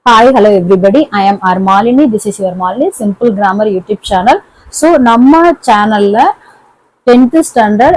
Hi, hello everybody. I am R. Malini. This is your Malini Simple Grammar YouTube channel. So, நம்ம சேனல்ல 10th standard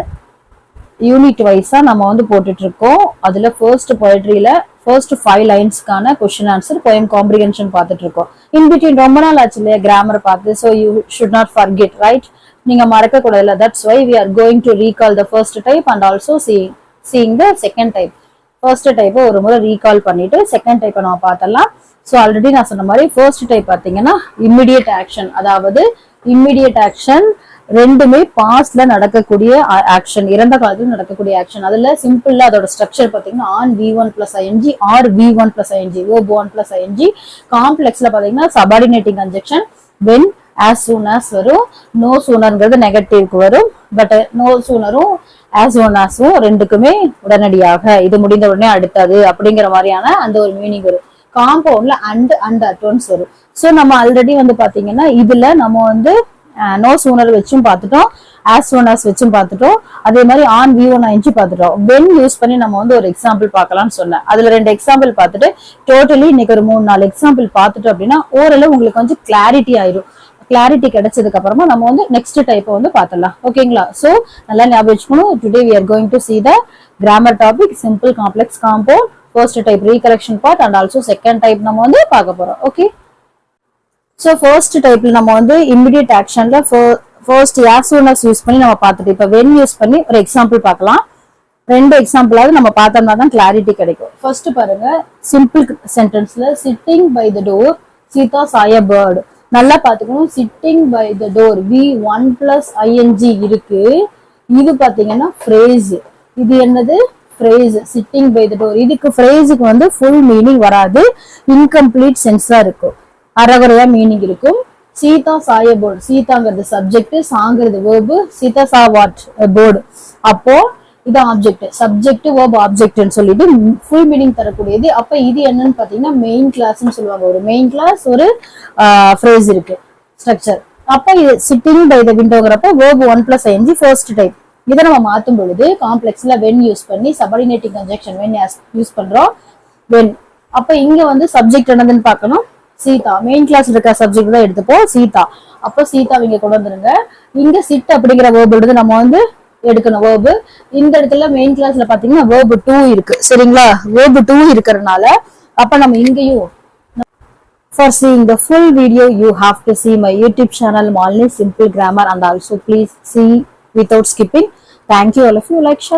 unit வைஸா நம்ம வந்து போட்டுட்டு இருக்கோம். அதுல ஃபர்ஸ்ட் போயட்ரியில ஃபர்ஸ்ட் 5 லைன்ஸ்க்கான கொஸ்டின் ஆன்சர் போயம் காம்ப்ரிஹென்ஷன் பார்த்துட்டு இருக்கோம். இன் பிட்வீன் ரொம்ப நாள் ஆச்சு இல்லையா கிராமர் பார்த்து. So you should not forget, right? நீங்க மறக்க கூடாதுல. That's why we are going to recall the first type and also seeing the second type. First டைப்பை ஒரு முறை ரீகால் பண்ணிட்டு செகண்ட் டைப்பை நம்ம பார்த்தலாம். ஸோ ஆல்ரெடி நான் சொன்ன மாதிரி ஃபர்ஸ்ட் டைப் பார்த்தீங்கன்னா இம்மிடியட் ஆக்ஷன், அதாவது இம்மிடியட் ஆக்ஷன் ரெண்டுமே பாஸ்ட்ல நடக்கக்கூடிய ஆக்ஷன், இறந்த காலத்துல நடக்கக்கூடிய ஆக்ஷன். அதுல சிம்பிள்ல அதோட ஸ்ட்ரக்சர் பாத்தீங்கன்னா ஆன் V1 plus I N G or V1 plus I N G, verb 1 plus I N G. காம்ப்ளெக்ஸ்ல பாத்தீங்கன்னா subordinating conjunction when as soon as வரும். நோ சூனர்ங்கிறது நெகட்டிவ்க்கு வரும். பட் நோ சூனரும் as soon as ரெண்டுக்குமே உடனடியாக, இது முடிந்த உடனே அடுத்தது அப்படிங்கிற மாதிரியான அந்த ஒரு மீனிங் வரும். காம்பவுண்ட்ல அண்ட் அட்வான்ஸ் வரும். ஸோ நம்ம ஆல்ரெடி வந்து பாத்தீங்கன்னா இதுல நம்ம வந்து நோ சூனர் வச்சும் பார்த்துட்டோம், ஆஸ் சூன் ஆஸ் வச்சும் பார்த்துட்டோம், அதே மாதிரி ஆன் V1 ஐஎன்ஜி பார்த்துட்டோம். வென் யூஸ் பண்ணி நம்ம வந்து ஒரு எக்ஸாம்பிள் பார்க்கலாம்னு சொன்னேன். அதுல 2 எக்ஸாம்பிள் பார்த்துட்டு டோட்டலி இன்னைக்கு ஒரு 3-4 எக்ஸாம்பிள் பார்த்துட்டோம் அப்படின்னா ஓரளவு உங்களுக்கு கொஞ்சம் கிளாரிட்டி ஆயிரும். கிளாரிட்டி கிடைச்சதுக்கு அப்புறமா நம்ம வந்து நெக்ஸ்ட் டைப்பை வந்து பார்த்துடலாம். ஓகேங்களா? ஸோ நல்லா ஞாபகம் வச்சுக்கணும். Today we are going to see the grammar topic simple complex compound, first type recorrection part and also second type நம்ம வந்து பார்க்க போறோம். ஓகே, ஸோ ஃபர்ஸ்ட் டைப்ல நம்ம வந்து இமிடியட் ஆக்ஷன்ல first as soon as use பண்ணி நம்ம பார்த்துட்டு இப்போ வென் யூஸ் பண்ணி ஒரு எக்ஸாம்பிள் பார்க்கலாம். 2 எக்ஸாம்பிளாவது நம்ம பார்த்தோம்னா தான் கிளாரிட்டி கிடைக்கும். ஃபர்ஸ்ட் பாருங்க, சிம்பிள் சென்டென்ஸ்ல sitting by the door Sita saw a bird. நல்லா பார்த்துக்கணும். Sitting by the door V1 plus ஐஎன்ஜி இருக்கு. இது பாத்தீங்கன்னா ஃப்ரேஸ். இது என்னது? Phrase. Sitting by the door. இதுக்கு ஃப்ரேஸுக்கு வந்து ஃபுல் மீனிங் வராது, இன்கம்ப்ளீட் சென்ஸா இருக்கும், அறகுறையா மீனிங் இருக்கும். சீதா சாய போர்டு, சீதாங்கிறது சப்ஜெக்ட், சாங்கிறது verb, Sita saw what board. அப்போ இது ஆப்ஜெக்ட், சப்ஜெக்ட் வேர்ப் ஆப்ஜெக்ட்னு சொல்லிட்டு ஃபுல் மீனிங் தரக்கூடியது. அப்ப இது என்னன்னு பாத்தீங்கன்னா மெயின் கிளாஸ்ன்னு சொல்லுவாங்க. ஒரு மெயின் கிளாஸ், ஒரு ஃப்ரேஸ் இருக்கு, ஸ்ட்ரக்சர். அப்ப இது சிட்டிங் பை த விண்டோங்கிறப்ப verb 1 plus I N G first type. இதை நம்ம மாத்தும் பொழுது காம்ப்ளெக்ஸ்ல வென் யூஸ் பண்ணி சபார்டினேட்டிங் கன்ஜெக்ஷன் வென் யூஸ் பண்றோம். வென் அப்ப இங்க வந்து சப்ஜெக்ட் என்னதுன்னு பார்க்கணும். சீதா, மெயின் கிளாஸ் இருக்க சப்ஜெக்ட் தான் எடுத்துப்போம், சீதா. அப்ப சீதா இங்க கொண்டு வந்துருங்க. இங்க சிட் அப்படிங்கிற வேர்ப் எடுத்து நம்ம வந்து எடுக்கணும். வேர்பு இந்த இடத்துல மெயின் கிளாஸ்ல பாத்தீங்கன்னா வேர்ப் 2 இருக்கு. சரிங்களா? வேர்ப் 2 இருக்கிறதுனால அப்ப நம்ம இங்கேயும் for seeing the full video you have to see my YouTube channel Malini Simple Grammar and also please see without skipping. Thank you all of you. Like, share.